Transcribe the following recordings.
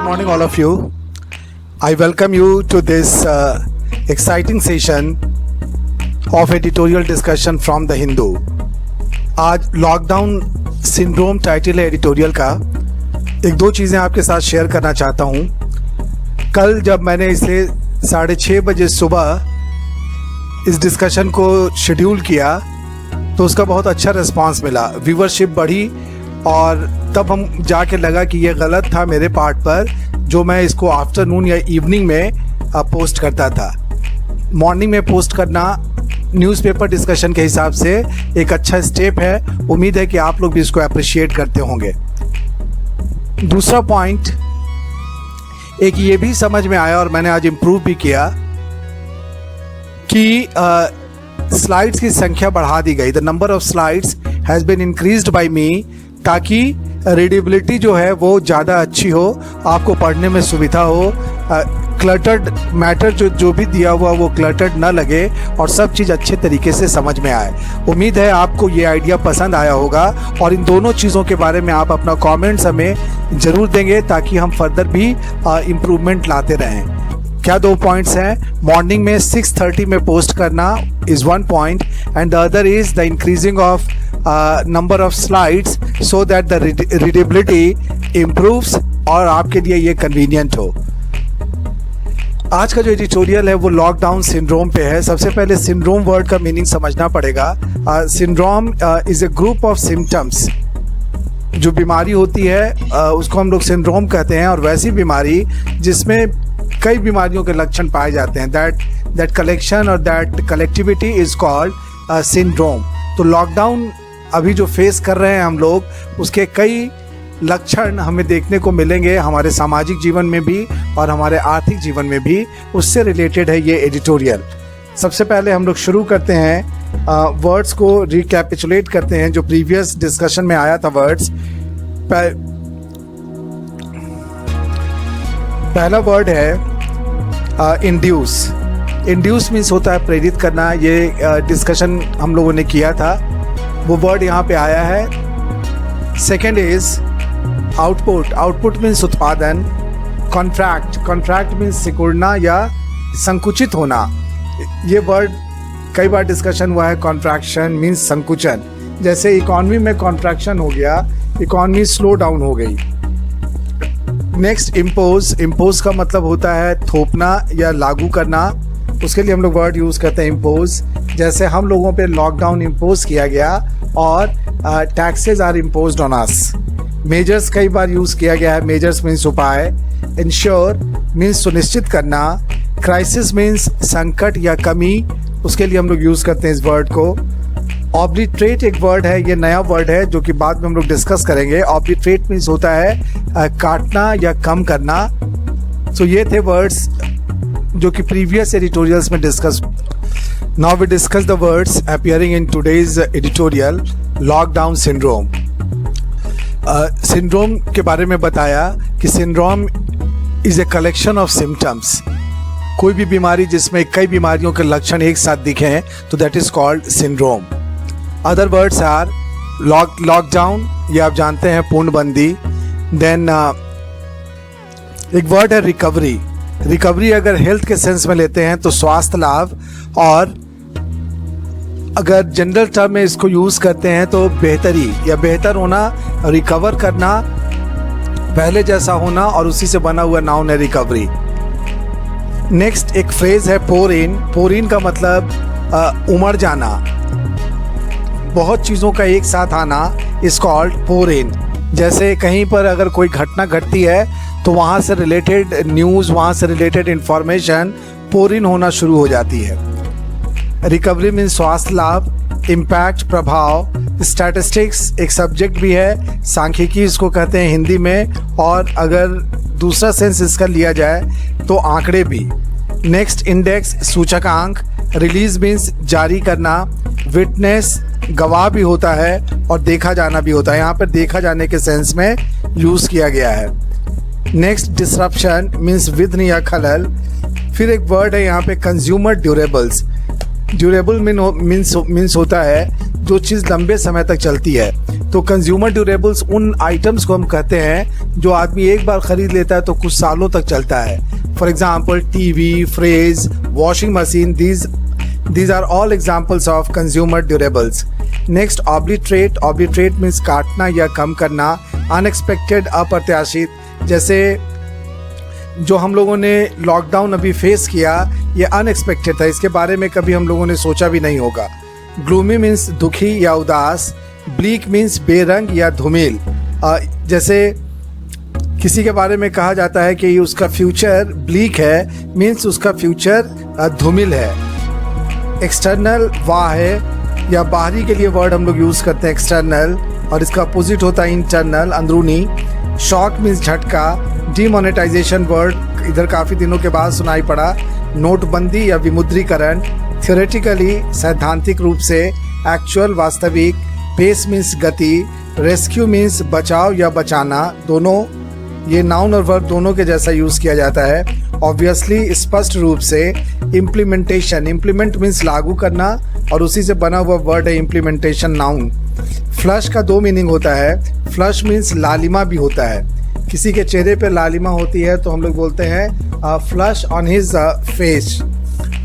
morning, all of you. I welcome you to this exciting session of editorial discussion from The Hindu. आज lockdown syndrome title है editorial का. एक दो चीज़ें आपके साथ शेयर करना चाहता हूँ. कल जब मैंने इसे 6:30 बजे सुबह इस डिस्कशन को शेड्यूल किया तो उसका बहुत अच्छा रिस्पांस मिला, व्यूवरशिप बढ़ी और तब हम जाके लगा कि ये गलत था मेरे पार्ट पर, जो मैं इसको आफ्टरनून या इवनिंग में पोस्ट करता था. मॉर्निंग में पोस्ट करना न्यूज़पेपर डिस्कशन के हिसाब से एक अच्छा स्टेप है. उम्मीद है कि आप लोग भी इसको अप्रिशिएट करते होंगे. दूसरा पॉइंट, एक ये भी समझ में आया और मैंने आज इम्प्रूव भी किया कि स्लाइड्स की संख्या बढ़ा दी गई. The number of slides has been increased by me, ताकि रीडेबिलिटी जो है वो ज़्यादा अच्छी हो, आपको पढ़ने में सुविधा हो, क्लटर्ड मैटर जो भी दिया हुआ वो क्लटर्ड ना लगे और सब चीज़ अच्छे तरीके से समझ में आए. उम्मीद है आपको ये आइडिया पसंद आया होगा और इन दोनों चीज़ों के बारे में आप अपना कमेंट्स हमें ज़रूर देंगे ताकि हम फर्दर भी इम्प्रूवमेंट लाते रहें. क्या दो पॉइंट्स हैं? मॉर्निंग में 6:30 में पोस्ट करना is one point and the other is the increasing of number of slides so that the readability improves और आपके लिए ये कन्वीनियंट हो. आज का जो एडिटोरियल है वो लॉकडाउन सिंड्रोम पे है. सबसे पहले सिंड्रोम वर्ड का मीनिंग समझना पड़ेगा. Syndrome is A group of symptoms. जो बीमारी होती है उसको हम लोग सिंड्रोम कहते हैं, और वैसी बीमारी जिसमें कई बीमारियों के लक्षण पाए जाते हैं, दैट कलेक्शन और that collectivity is called syndrome. तो लॉकडाउन अभी जो फेस कर रहे हैं हम लोग, उसके कई लक्षण हमें देखने को मिलेंगे हमारे सामाजिक जीवन में भी और हमारे आर्थिक जीवन में भी. उससे रिलेटेड है ये एडिटोरियल. सबसे पहले हम लोग शुरू करते हैं, वर्ड्स को रिकैपिचुलेट करते हैं जो प्रीवियस डिस्कशन में आया था. वर्ड्स, पहला वर्ड है इंड्यूस. इंड्यूस मीन्स होता है प्रेरित करना. ये डिस्कशन हम लोगों ने किया था, वो वर्ड यहाँ पे आया है. Second is output. Output means उत्पादन. कॉन्ट्रैक्ट. कॉन्ट्रैक्ट मीन्स सिकुड़ना या संकुचित होना. ये वर्ड कई बार डिस्कशन हुआ है. कॉन्ट्रैक्शन मीन्स संकुचन. जैसे इकॉनमी में कॉन्ट्रैक्शन हो गया, इकॉनमी स्लो डाउन हो गई. Next impose. इम्पोज का मतलब होता है थोपना या लागू करना. उसके लिए हम लोग वर्ड यूज़ करते हैं इम्पोज. जैसे हम लोगों पे लॉकडाउन इम्पोज किया गया और taxes are imposed on us. Measures कई बार यूज़ किया गया है. मेजर्स मीन्स उपाय. इंश्योर मीन्स सुनिश्चित करना. क्राइसिस मीन्स संकट या कमी. उसके लिए हम लोग यूज़ करते हैं इस वर्ड को. ऑब्लिटरेट एक वर्ड है, ये नया वर्ड है जो कि बाद में हम लोग डिस्कस करेंगे. ऑब्लिटरेट मीन्स होता है काटना या कम करना. तो ये थे वर्ड्स जो कि प्रीवियस एडिटोरियल्स में discuss. Now we discuss the words appearing in today's editorial. Lockdown syndrome. Syndrome के बारे में बताया कि syndrome is a collection of symptoms. कोई भी बीमारी जिसमें कई बीमारियों के लक्षण एक साथ दिखें तो that is called syndrome. Other words are lockdown, ये आप जानते हैं, पूर्णबंदी. देन एक वर्ड है रिकवरी. रिकवरी अगर हेल्थ के सेंस में लेते हैं तो स्वास्थ्य लाभ, और अगर जनरल टर्म में इसको यूज़ करते हैं तो बेहतरी या बेहतर होना, रिकवर करना, पहले जैसा होना, और उसी से बना हुआ नाउन है रिकवरी. नेक्स्ट एक फ्रेज है पोर इन. पोर इन का मतलब उमड़ जाना, बहुत चीज़ों का एक साथ आना इज कॉल्ड पोर इन. जैसे कहीं पर अगर कोई घटना घटती है तो वहाँ से रिलेटेड न्यूज़, वहाँ से रिलेटेड इंफॉर्मेशन पोर इन होना शुरू हो जाती है. रिकवरी मीन्स स्वास्थ्य लाभ. इम्पैक्ट प्रभाव. स्टैटिस्टिक्स एक सब्जेक्ट भी है, सांख्यिकी इसको कहते हैं हिंदी में, और अगर दूसरा सेंस इसका लिया जाए तो आंकड़े भी. नेक्स्ट इंडेक्स सूचकांक. रिलीज मीन्स जारी करना. विटनेस गवाह भी होता है और देखा जाना भी होता है. यहाँ पर देखा जाने के सेंस में यूज़ किया गया है. नेक्स्ट डिसरप्शन मीन्स विघ्न या खलल. फिर एक वर्ड है यहाँ पे कंज्यूमर ड्यूरेबल्स. ड्यूरेबल मीन्स होता है जो चीज़ लंबे समय तक चलती है। तो कंज्यूमर ड्यूरेबल्स उन आइटम्स को हम कहते हैं जो आदमी एक बार खरीद लेता है तो कुछ सालों तक चलता है। For example TV, fridge, washing machine, these are all examples of consumer durables. Next, obliterate means काटना या कम करना, unexpected अप्रत्याशित, जैसे जो हम लोगों ने लॉकडाउन अभी फेस किया ये अनएक्सपेक्टेड था, इसके बारे में कभी हम लोगों ने सोचा भी नहीं होगा। ग्लूमी मीन्स दुखी या उदास, ब्लीक मीन्स बेरंग या धूमिल, जैसे किसी के बारे में कहा जाता है कि उसका फ्यूचर ब्लीक है, मीन्स उसका फ्यूचर धूमिल है। एक्सटर्नल वाह है या बाहरी के लिए वर्ड हम लोग यूज़ करते हैं एक्सटर्नल, और इसका अपोजिट होता है इंटरनल, अंदरूनी। शॉक मीन्स झटका। डीमोनेटाइजेशन वर्ड इधर काफ़ी दिनों के बाद सुनाई पड़ा। नोटबंदी या विमुद्रीकरण। थ्योरेटिकली सैद्धांतिक रूप से। एक्चुअल वास्तविक। पेस मीन्स गति। रेस्क्यू मीन्स बचाव या बचाना, दोनों ये नाउन और वर्ब दोनों के जैसा यूज़ किया जाता है। ऑब्वियसली स्पष्ट रूप से। इम्प्लीमेंटेशन, इम्प्लीमेंट मीन्स लागू करना और उसी से बना हुआ वर्ड है इम्प्लीमेंटेशन, नाउन। फ्लश का दो मीनिंग होता है। फ्लश मीन्स लालिमा भी होता है, किसी के चेहरे पे लालिमा होती है तो हम लोग बोलते हैं फ्लश ऑन हिज फेस।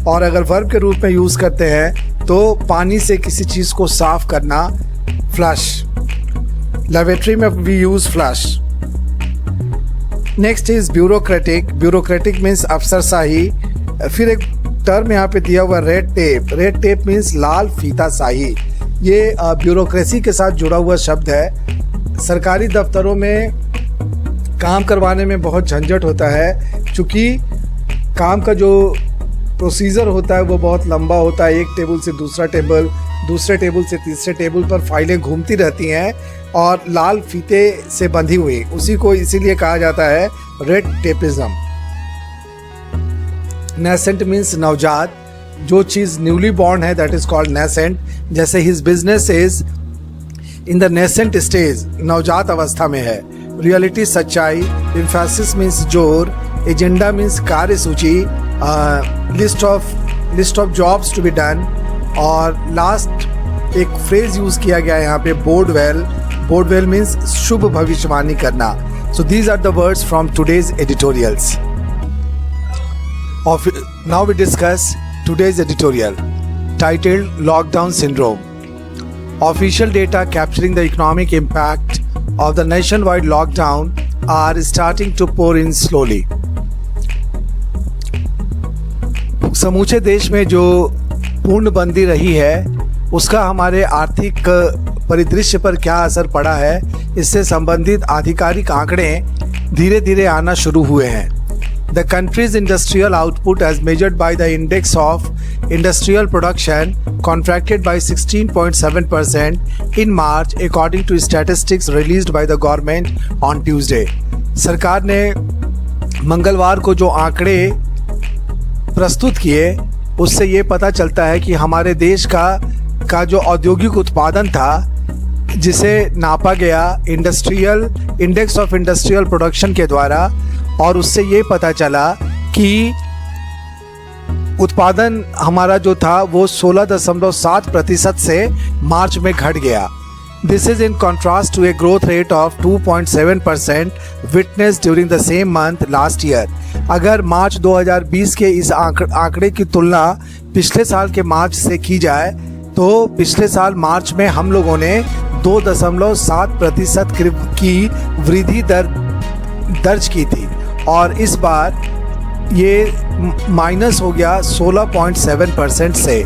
और अगर वर्ब के रूप में यूज़ करते हैं तो पानी से किसी चीज़ को साफ करना, फ्लश। लेबोरेटरी में we use flush. Next is bureaucratic. Bureaucratic means अफसरशाही। फिर एक टर्म यहाँ पे दिया हुआ red tape. Red tape means लाल फीता शाही। ये ब्यूरोक्रेसी के साथ जुड़ा हुआ शब्द है। सरकारी दफ्तरों में काम करवाने में बहुत झंझट होता है, क्योंकि काम का जो प्रोसीजर होता है वो बहुत लंबा होता है। एक टेबल से दूसरा टेबल, दूसरे टेबल से तीसरे टेबल पर फाइलें घूमती रहती हैं और लाल फीते से बंधी हुई, उसी को इसीलिए कहा जाता है रेड टेपिज्म। नेसेंट मीन्स नवजात, जो चीज़ न्यूली बॉर्न है दैट इज कॉल्ड नेसेंट। जैसे his business is in the nascent stage, नवजात अवस्था में है। रियलिटी सच्चाई। एम्फेसिस मीन्स जोर। एजेंडा मीन्स कार्य सूची, list of jobs to be done. और लास्ट एक फ्रेज यूज किया गया है यहाँ पे, बोर्डवेल। बोर्डवेल मीन्स शुभ भविष्यवाणी करना। So these are the words from today's editorials. Now we discuss today's editorial titled Lockdown Syndrome. Official data capturing the economic impact of the nationwide lockdown are starting to pour in slowly. समूचे देश में जो पूर्णबंदी रही है उसका हमारे आर्थिक परिदृश्य पर क्या असर पड़ा है, इससे संबंधित आधिकारिक आंकड़े धीरे धीरे आना शुरू हुए हैं। The country's industrial output as measured by the Index of Industrial Production contracted by 16.7% in March according to statistics released by the government on Tuesday. सरकार ने मंगलवार को जो आंकड़े प्रस्तुत किए उससे ये पता चलता है कि हमारे देश का जो औद्योगिक उत्पादन था जिसे नापा गया इंडेक्स ऑफ इंडस्ट्रियल प्रोडक्शन के द्वारा, और उससे ये पता चला कि उत्पादन हमारा जो था वो 16.7% से मार्च में घट गया। This is in contrast to a growth rate of 2.7% witness during the same month last year. अगर मार्च 2020 के इस आंकड़े की तुलना पिछले साल के मार्च से की जाए तो पिछले साल मार्च में हम लोगों ने 2.7% की वृद्धि दर्ज की थी, और इस बार ये माइनस हो गया 16.7% से।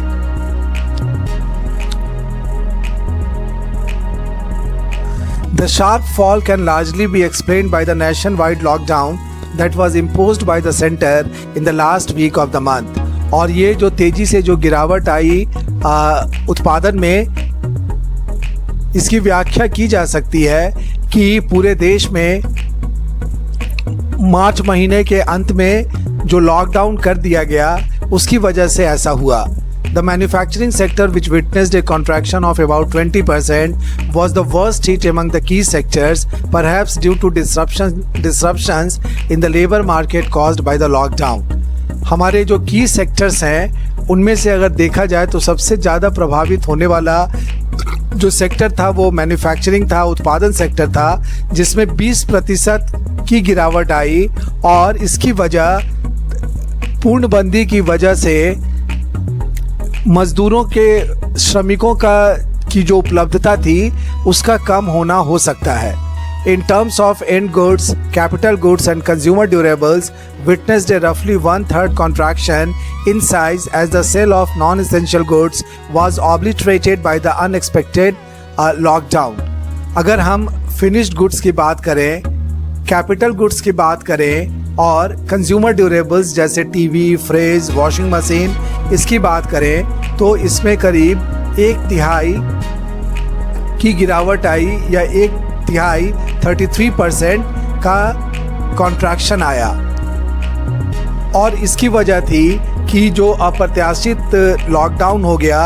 The sharp fall can largely be explained by the nationwide lockdown that was imposed by the center in the last week of the month. और ये जो तेजी से जो गिरावट आई उत्पादन में, इसकी व्याख्या की जा सकती है कि पूरे देश में मार्च महीने के अंत में जो लॉकडाउन कर दिया गया उसकी वजह से ऐसा हुआ। The manufacturing sector, which witnessed a contraction of about 20%, was the worst hit among the key sectors, perhaps due to disruptions in the labor market caused by the lockdown. हमारे जो की सेक्टर्स हैं उनमें से अगर देखा जाए तो सबसे ज़्यादा प्रभावित होने वाला जो सेक्टर था वो मैन्युफैक्चरिंग था, उत्पादन सेक्टर था, जिसमें 20% की गिरावट आई। और इसकी वजह पूर्णबंदी की वजह से मजदूरों के, श्रमिकों की जो उपलब्धता थी उसका कम होना हो सकता है। In terms of end goods, capital goods and consumer durables witnessed a roughly 1/3 contraction in size as the sale of non-essential goods was obliterated by the unexpected lockdown. अगर हम finished goods की बात करें, capital goods की बात करें और consumer durables जैसे टीवी, फ्रिज, वॉशिंग मशीन इसकी बात करें तो इसमें करीब 1/3 की गिरावट आई या 1/3 33% का कॉन्ट्रैक्शन आया। और इसकी वजह थी कि जो अप्रत्याशित लॉकडाउन हो गया,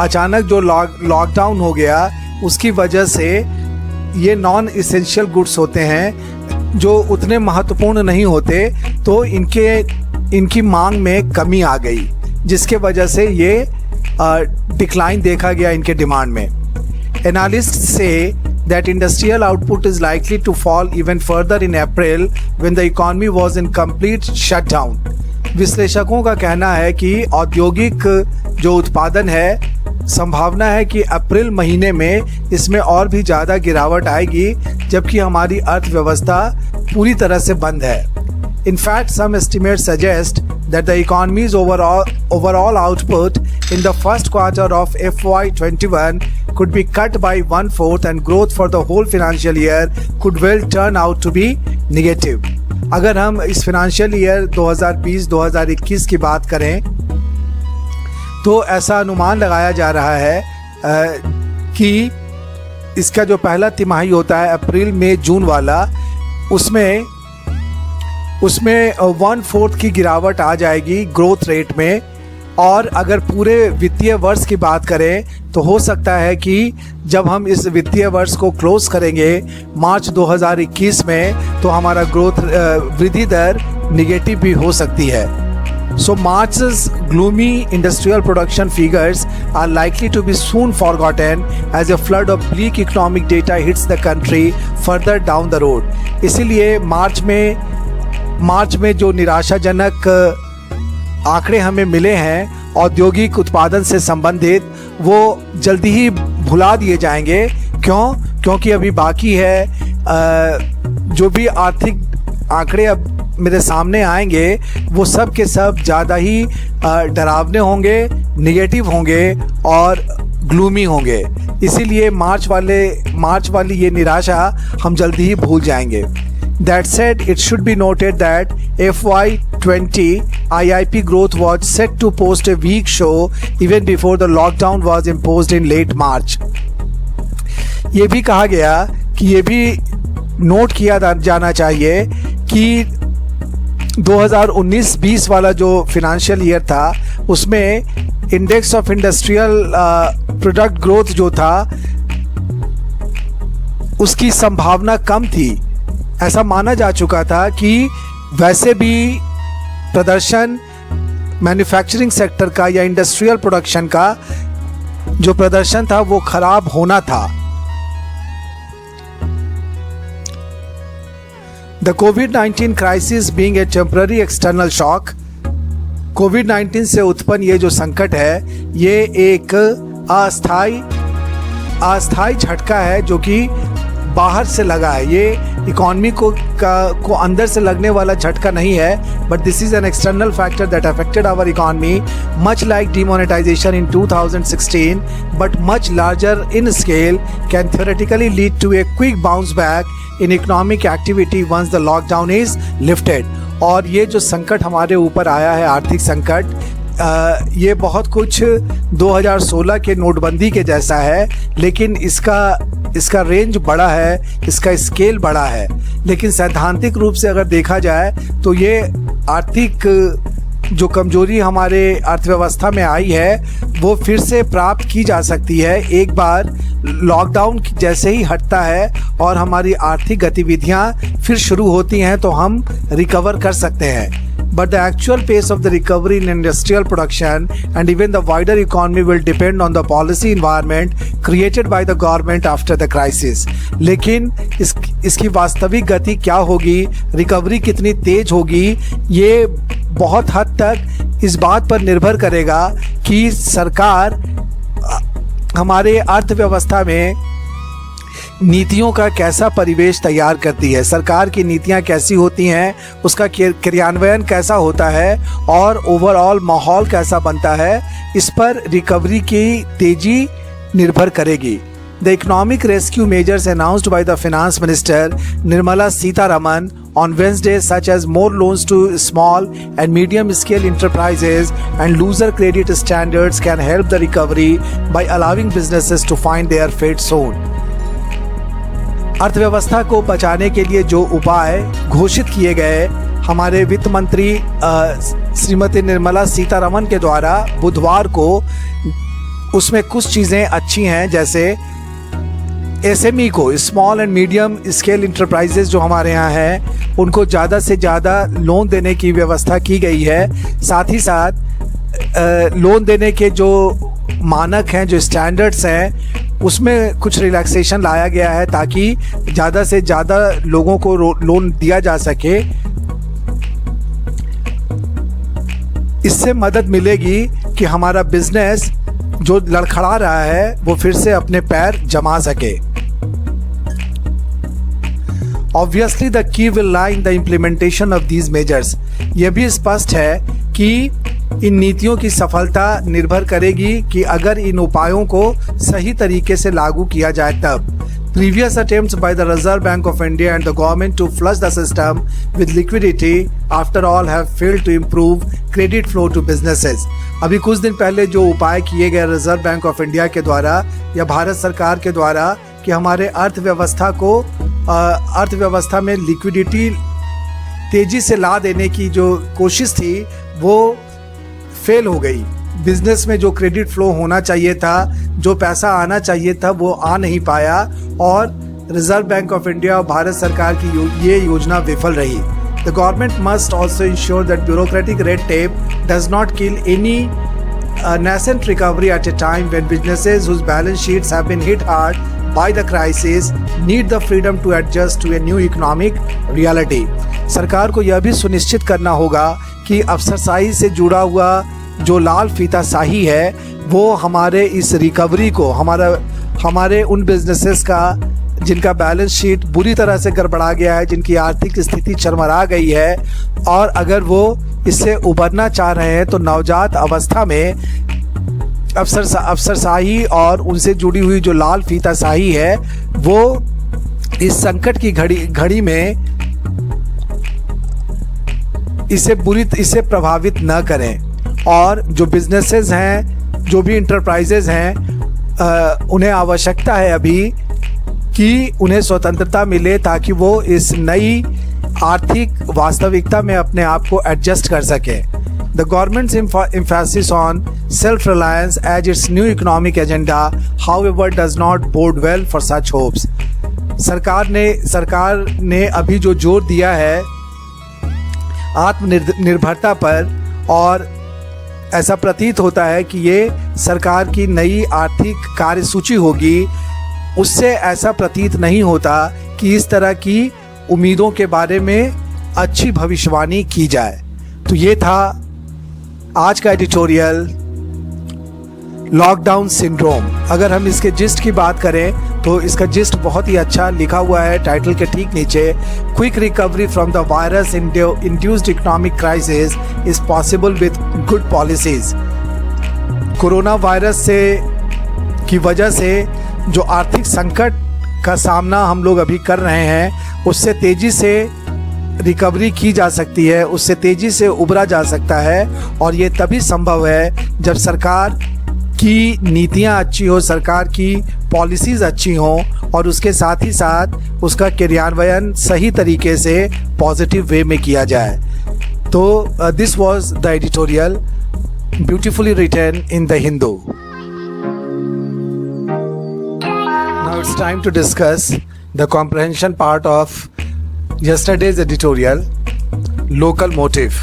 अचानक जो लॉकडाउन हो गया उसकी वजह से ये नॉन इसेंशियल गुड्स होते हैं जो उतने महत्वपूर्ण नहीं होते, तो इनकी मांग में कमी आ गई, जिसके वजह से ये डिक्लाइन देखा गया इनके डिमांड में। Analysts say that industrial output is likely to fall even further in April when the economy was in complete shutdown. विश्लेषकों का कहना है कि औद्योगिक जो उत्पादन है, संभावना है कि अप्रैल महीने में इसमें और भी ज़्यादा गिरावट आएगी, जबकि हमारी अर्थव्यवस्था पूरी तरह से बंद है। In fact, some estimates suggest that the economy's overall output in the first quarter of FY21 could be cut by 1/4 and growth for the whole financial year could well turn out to be negative. अगर हम इस financial year 2020-2021 की बात करें तो ऐसा अनुमान लगाया जा रहा है कि इसका जो पहला तिमाही होता है अप्रैल मई जून वाला, उसमें 1/4 की गिरावट आ जाएगी ग्रोथ रेट में। और अगर पूरे वित्तीय वर्ष की बात करें तो हो सकता है कि जब हम इस वित्तीय वर्ष को क्लोज करेंगे मार्च 2021 में, तो हमारा ग्रोथ वृद्धि दर निगेटिव भी हो सकती है। So March's gloomy industrial production figures are likely to be soon forgotten as a flood of bleak economic data hits the country further down the road. इसीलिए मार्च में जो निराशाजनक आंकड़े हमें मिले हैं औद्योगिक उत्पादन से संबंधित, वो जल्दी ही भुला दिए जाएंगे। क्योंकि अभी बाकी है जो भी आर्थिक आंकड़े अब मेरे सामने आएंगे वो सब के सब ज़्यादा ही डरावने होंगे, निगेटिव होंगे और ग्लूमी होंगे। इसीलिए मार्च वाली ये निराशा हम जल्दी ही भूल जाएंगे। That said, it should be noted that FY20 IIP growth was set to post a weak show even before the lockdown was imposed in late March. ये भी कहा गया कि ये भी नोट किया जाना चाहिए कि 2019-20 वाला जो फिनेंशियल ईयर था उसमें index of industrial product growth जो था उसकी संभावना कम थी। ऐसा माना जा चुका था कि वैसे भी प्रदर्शन मैन्युफैक्चरिंग सेक्टर का या इंडस्ट्रियल प्रोडक्शन का जो प्रदर्शन था वो खराब होना था। The COVID-19 crisis being a temporary external shock, कोविड-19 से उत्पन्न ये जो संकट है ये एक अस्थाई झटका है जो कि बाहर से लगा है। ये इकोनॉमी को अंदर से लगने वाला झटका नहीं है, but this is an external factor that affected our economy much like demonetisation in 2016, but much larger in scale, can theoretically lead to a quick bounce back in economic activity once the lockdown is lifted. और ये जो संकट हमारे ऊपर आया है, आर्थिक संकट, ये बहुत कुछ 2016 के नोटबंदी के जैसा है, लेकिन इसका रेंज बड़ा है, इसका स्केल बड़ा है। लेकिन सैद्धांतिक रूप से अगर देखा जाए तो ये आर्थिक जो कमजोरी हमारे अर्थव्यवस्था में आई है वो फिर से प्राप्त की जा सकती है एक बार लॉकडाउन जैसे ही हटता है और हमारी आर्थिक गतिविधियां फिर शुरू होती हैं तो हम रिकवर कर सकते हैं। but the actual pace of the recovery in industrial production and even the wider economy will depend on the policy environment created by the government after the crisis. लेकिन इसकी वास्तविक गति क्या होगी, रिकवरी कितनी तेज होगी, ये बहुत हद तक इस बात पर निर्भर करेगा कि सरकार हमारे अर्थव्यवस्था में नीतियों का कैसा परिवेश तैयार करती है, सरकार की नीतियां कैसी होती हैं, उसका क्रियान्वयन कैसा होता है और ओवरऑल माहौल कैसा बनता है, इस पर रिकवरी की तेजी निर्भर करेगी. The economic rescue measures announced by the Finance Minister Nirmala Sitharaman on Wednesday, such as more loans to small and medium-scale enterprises and looser credit standards, can help the recovery by allowing businesses to find their feet soon. अर्थव्यवस्था को बचाने के लिए जो उपाय घोषित किए गए हमारे वित्त मंत्री श्रीमती निर्मला सीतारमन के द्वारा बुधवार को, उसमें कुछ चीज़ें अच्छी हैं, जैसे एसएमई को, small and medium scale enterprises जो हमारे यहाँ हैं, उनको ज़्यादा से ज़्यादा लोन देने की व्यवस्था की गई है. साथ ही साथ लोन देने के जो मानक हैं, जो स्टैंडर्ड्स हैं, उसमें कुछ रिलैक्सेशन लाया गया है ताकि ज़्यादा से ज़्यादा लोगों को लोन दिया जा सके. इससे मदद मिलेगी कि हमारा बिजनेस जो लड़खड़ा रहा है वो फिर से अपने पैर जमा सके. Obviously the key will lie in the implementation of these measures. यह भी स्पष्ट है कि इन नीतियों की सफलता निर्भर करेगी कि अगर इन उपायों को सही तरीके से लागू किया जाए तब. Previous attempts by the Reserve Bank of India and the government to flush the system with liquidity after all have failed to improve credit flow to businesses. अभी कुछ दिन पहले जो उपाय किए गए रिजर्व बैंक ऑफ इंडिया के द्वारा या भारत सरकार के द्वारा कि हमारे अर्थव्यवस्था में लिक्विडिटी तेजी से ला देने की जो कोशिश थी वो फेल हो गई. बिजनेस में जो क्रेडिट फ्लो होना चाहिए था, जो पैसा आना चाहिए था, वो आ नहीं पाया और रिजर्व बैंक ऑफ इंडिया और भारत सरकार की ये योजना विफल रही. The government must also ensure that bureaucratic red tape does not kill any nascent recovery at a time when businesses whose balance sheets have been hit hard by the crisis need the freedom to adjust to a new economic reality. सरकार को यह भी सुनिश्चित करना होगा कि अफसरशाही से जुड़ा हुआ जो लाल फीता शाही है वो हमारे इस रिकवरी को, हमारे उन बिजनेसेस का जिनका बैलेंस शीट बुरी तरह से गड़बड़ा गया है, जिनकी आर्थिक स्थिति चरमरा गई है, और अगर वो इससे उबरना चाह रहे हैं तो नवजात अवस्था में अफसरशाही और उनसे जुड़ी हुई जो लाल फीताशाही है वो इस संकट की घड़ी में इसे प्रभावित न करें. और जो बिजनेसेस हैं, जो भी इंटरप्राइजेज हैं, उन्हें आवश्यकता है अभी कि उन्हें स्वतंत्रता मिले ताकि वो इस नई आर्थिक वास्तविकता में अपने आप को एडजस्ट कर सके. The government's emphasis on self-reliance as its new economic agenda, however, does not bode well for such hopes. सरकार ने अभी जो जोर दिया है आत्मनिर्भरता पर, और ऐसा प्रतीत होता है कि ये सरकार की नई आर्थिक कार्यसूची होगी, उससे ऐसा प्रतीत नहीं होता कि इस तरह की उम्मीदों के बारे में अच्छी भविष्यवाणी की जाए. तो ये था आज का एडिटोरियल लॉकडाउन सिंड्रोम. अगर हम इसके जिस्ट की बात करें तो इसका जिस्ट बहुत ही अच्छा लिखा हुआ है टाइटल के ठीक नीचे. Quick recovery from the virus induced economic crisis is possible with good policies. Corona virus की वजह से जो आर्थिक संकट का सामना हम लोग अभी कर रहे हैं उससे तेज़ी से रिकवरी की जा सकती है, उससे तेज़ी से उबरा जा सकता है, और ये तभी संभव है जब सरकार की नीतियां अच्छी हो, सरकार की पॉलिसीज़ अच्छी हों और उसके साथ ही साथ उसका क्रियान्वयन सही तरीके से पॉजिटिव वे में किया जाए. तो this was the editorial beautifully written in the Hindu. Now it's time to discuss the comprehension part of yesterday's editorial, local motive.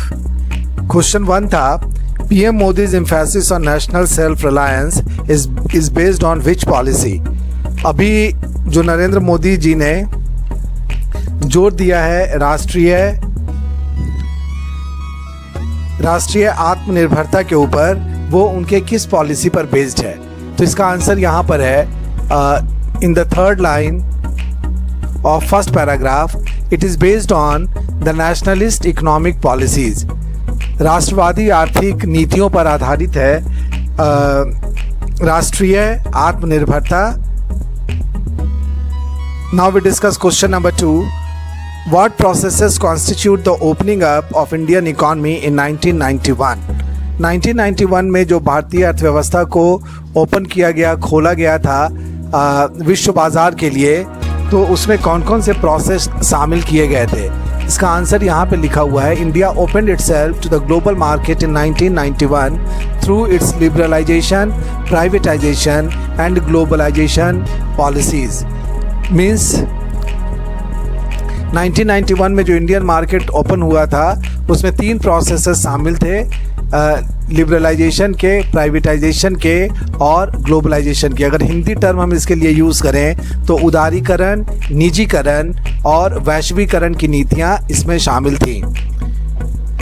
Question 1 था PM Modi's emphasis on national self reliance is based on which policy. अभी जो नरेंद्र मोदी जी ने जोर दिया है राष्ट्रीय आत्मनिर्भरता के ऊपर, वो उनके किस पॉलिसी पर बेस्ड है। तो इसका आंसर यहाँ पर है in the third line of first paragraph, it is based on the nationalist economic policies. राष्ट्रवादी आर्थिक नीतियों पर आधारित है राष्ट्रीय आत्मनिर्भरता। Now we discuss question number 2, What processes constitute the opening up of Indian economy in 1991? 1991 में जो भारतीय अर्थव्यवस्था को ओपन किया गया, खोला गया था विश्व बाजार के लिए, तो उसमें कौन कौन से प्रोसेस शामिल किए गए थे। इसका आंसर यहाँ पे लिखा हुआ है, India opened itself to the global market in 1991 through its liberalisation, privatisation and globalisation policies. Means 1991 में जो इंडियन मार्केट ओपन हुआ था उसमें 3 प्रोसेसेस शामिल थे, लिबरलाइजेशन के, प्राइवेटाइजेशन के और ग्लोबलाइजेशन के। अगर हिंदी टर्म हम इसके लिए यूज़ करें तो उदारीकरण, निजीकरण और वैश्वीकरण की नीतियां इसमें शामिल थी।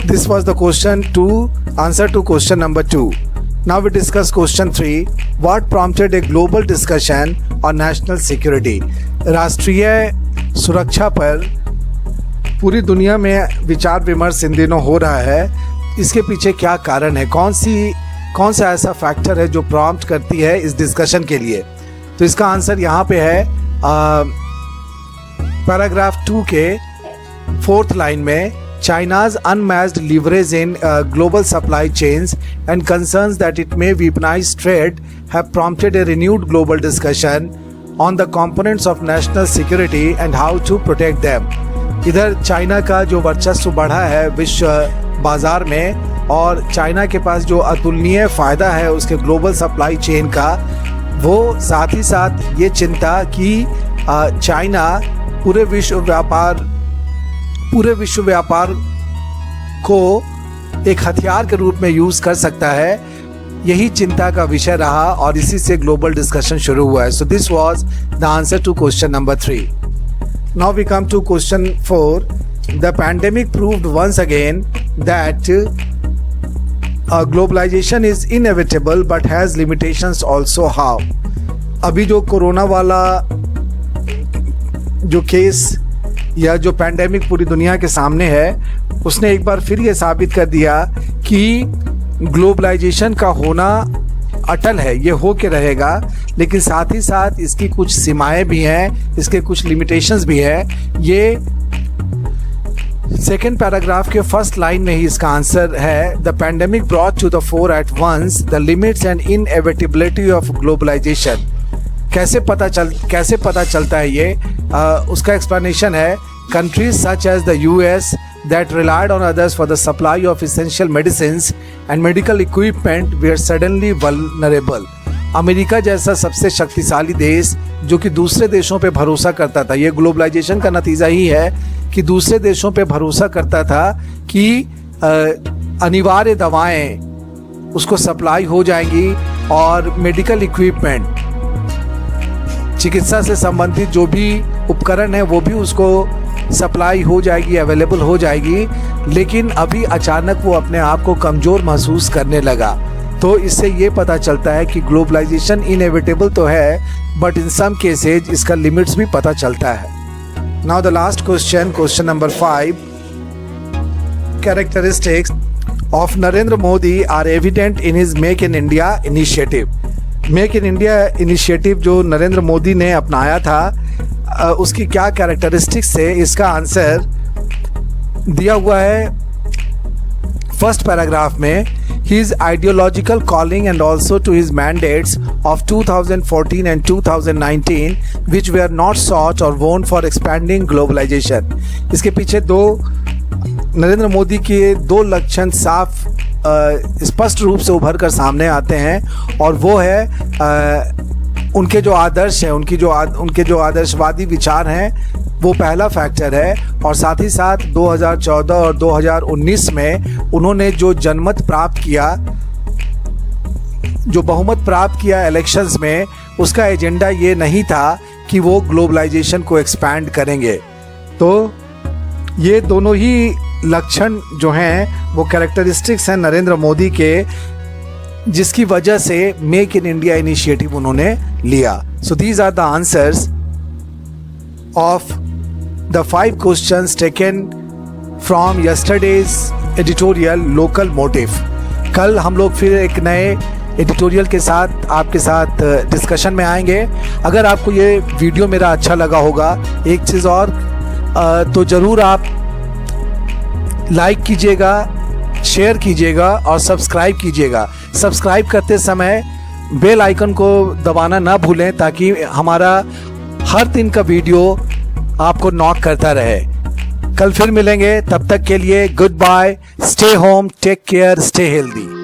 This was the question 2, answer to question number 2। Now we discuss question 3, what prompted a global discussion on national security. राष्ट्रीय सुरक्षा पर पूरी दुनिया में विचार विमर्श इन दिनों हो रहा है। इसके पीछे क्या कारण है, कौन सा ऐसा फैक्टर है जो प्रॉम्प्ट करती है इस डिस्कशन के लिए। तो इसका आंसर यहाँ पे है पैराग्राफ 2 के 4th लाइन में, China's unmatched leverage in global supply chains and concerns that it may weaponize trade have prompted a renewed global discussion on the components of national security and how to protect them। इधर China का जो वर्चस्व बढ़ा है विश्व बाजार में और चाइना के पास जो अतुलनीय फ़ायदा है उसके ग्लोबल सप्लाई चेन का, वो साथ ही साथ ये चिंता कि चाइना पूरे विश्व व्यापार को एक हथियार के रूप में यूज़ कर सकता है, यही चिंता का विषय रहा और इसी से ग्लोबल डिस्कशन शुरू हुआ है। So this was the answer to question number 3। Now we come to question 4, the pandemic proved once again that globalisation is inevitable but has limitations also. How. अभी जो कोरोना वाला जो केस या जो pandemic पूरी दुनिया के सामने है, उसने एक बार फिर ये साबित कर दिया कि ग्लोबलाइजेशन का होना अटल है, ये हो के रहेगा, लेकिन साथ ही साथ इसकी कुछ सीमाएं भी हैं, इसके कुछ लिमिटेशंस भी हैं। ये सेकेंड पैराग्राफ के फर्स्ट लाइन में ही इसका आंसर है, the pandemic brought to the fore at once the limits and inevitability of globalisation. कैसे पता चलता है ये, उसका एक्सप्लेनेशन है, countries such as the US that relied on others for the supply of essential medicines and medical equipment were suddenly vulnerable। America जैसा सबसे शक्तिशाली देश जो कि दूसरे देशों पे भरोसा करता था, ये ग्लोबलाइजेशन का नतीजा ही है कि दूसरे देशों पे भरोसा करता था कि अनिवार्य दवाएं उसको सप्लाई हो जाएंगी और मेडिकल इक्विपमेंट, चिकित्सा से संबंधित जो भी उपकरण है वो भी उसको सप्लाई हो जाएगी, अवेलेबल हो जाएगी। लेकिन अभी अचानक वो अपने आप को कमज़ोर महसूस करने लगा। तो इससे ये पता चलता है कि ग्लोबलाइजेशन इनएविटेबल तो है, बट इन सम केसेज इसका लिमिट्स भी पता चलता है। Now the last question, question number 5, characteristics of Narendra Modi are evident in his make in India initiative. Make in India initiative जो नरेंद्र मोदी ने अपनाया था, उसकी क्या कैरेक्टरिस्टिक्स है, इसका आंसर दिया हुआ है फर्स्ट पैराग्राफ में। His ideological calling and also to his mandates of 2014 and 2019 which were not sought or won for expanding globalization। इसके पीछे नरेंद्र मोदी के दो लक्षण साफ स्पष्ट रूप से उभर कर सामने आते हैं और वो है उनके जो आदर्श हैं, उनके जो आदर्शवादी विचार हैं, वो पहला फैक्टर है। और साथ ही साथ 2014 और 2019 में उन्होंने जो जनमत प्राप्त किया, जो बहुमत प्राप्त किया इलेक्शंस में, उसका एजेंडा ये नहीं था कि वो ग्लोबलाइजेशन को एक्सपैंड करेंगे। तो ये दोनों ही लक्षण जो हैं वो कैरेक्टरिस्टिक्स हैं नरेंद्र मोदी के, जिसकी वजह से मेक इन इंडिया इनिशिएटिव उन्होंने लिया। So these are the answers of the 5 questions taken from yesterday's editorial local motive. कल हम लोग फिर एक नए एडिटोरियल के साथ आपके साथ डिस्कशन में आएंगे। अगर आपको ये वीडियो मेरा अच्छा लगा होगा, एक चीज़ और, तो ज़रूर आप लाइक कीजिएगा, शेयर कीजिएगा और सब्सक्राइब कीजिएगा। सब्सक्राइब करते समय बेल आइकन को दबाना ना भूलें, ताकि हमारा हर दिन का वीडियो आपको नॉक करता रहे। कल फिर मिलेंगे, तब तक के लिए goodbye, stay home, take care, stay healthy.